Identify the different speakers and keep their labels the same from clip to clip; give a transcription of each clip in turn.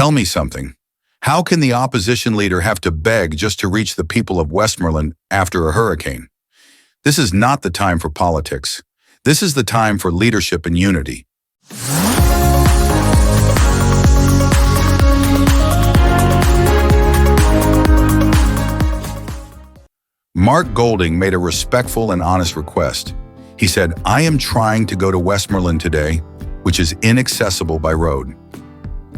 Speaker 1: Tell me something. How can the opposition leader have to beg just to reach the people of Westmoreland after a hurricane? This is not the time for politics. This is the time for leadership and unity. Mark Golding made a respectful and honest request. He said, "I am trying to go to Westmoreland today, which is inaccessible by road."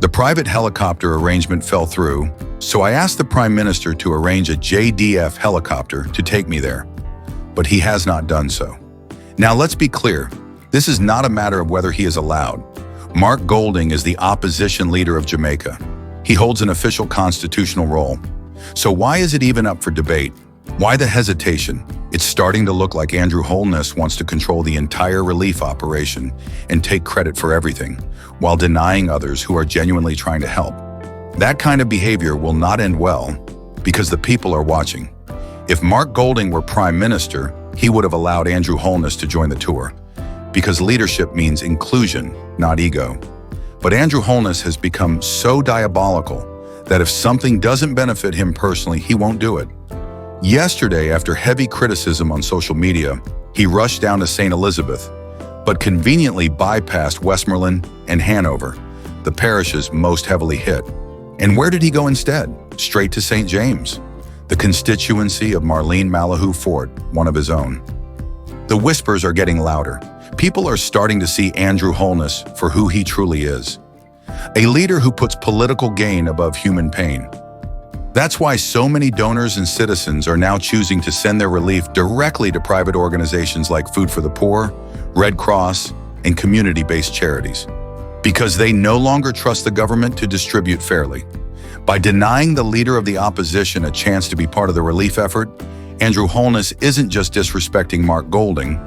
Speaker 1: The private helicopter arrangement fell through, so I asked the Prime Minister to arrange a JDF helicopter to take me there, but he has not done so. Now let's be clear, this is not a matter of whether he is allowed. Mark Golding is the opposition leader of Jamaica. He holds an official constitutional role. So why is it even up for debate? Why the hesitation? It's starting to look like Andrew Holness wants to control the entire relief operation and take credit for everything, while denying others who are genuinely trying to help. That kind of behavior will not end well, because the people are watching. If Mark Golding were Prime Minister, he would have allowed Andrew Holness to join the tour, because leadership means inclusion, not ego. But Andrew Holness has become so diabolical that if something doesn't benefit him personally, he won't do it. Yesterday, after heavy criticism on social media, he rushed down to St. Elizabeth, but conveniently bypassed Westmoreland and Hanover, the parishes most heavily hit. And where did he go instead? Straight to St. James, the constituency of Marlene Malahoo Fort, one of his own. The whispers are getting louder. People are starting to see Andrew Holness for who he truly is. A leader who puts political gain above human pain. That's why so many donors and citizens are now choosing to send their relief directly to private organizations like Food for the Poor, Red Cross, and community-based charities. Because they no longer trust the government to distribute fairly. By denying the leader of the opposition a chance to be part of the relief effort, Andrew Holness isn't just disrespecting Mark Golding,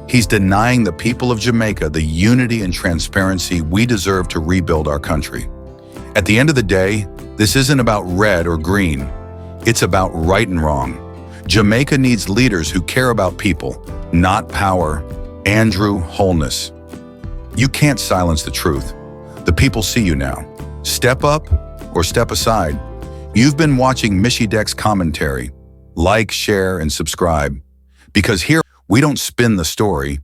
Speaker 1: he's denying the people of Jamaica the unity and transparency we deserve to rebuild our country. At the end of the day, this isn't about red or green. It's about right and wrong. Jamaica needs leaders who care about people, not power. Andrew Holness. You can't silence the truth. The people see you now. Step up or step aside. You've been watching Michy's commentary. Like, share, and subscribe. Because here, we don't spin the story,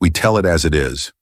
Speaker 1: we tell it as it is.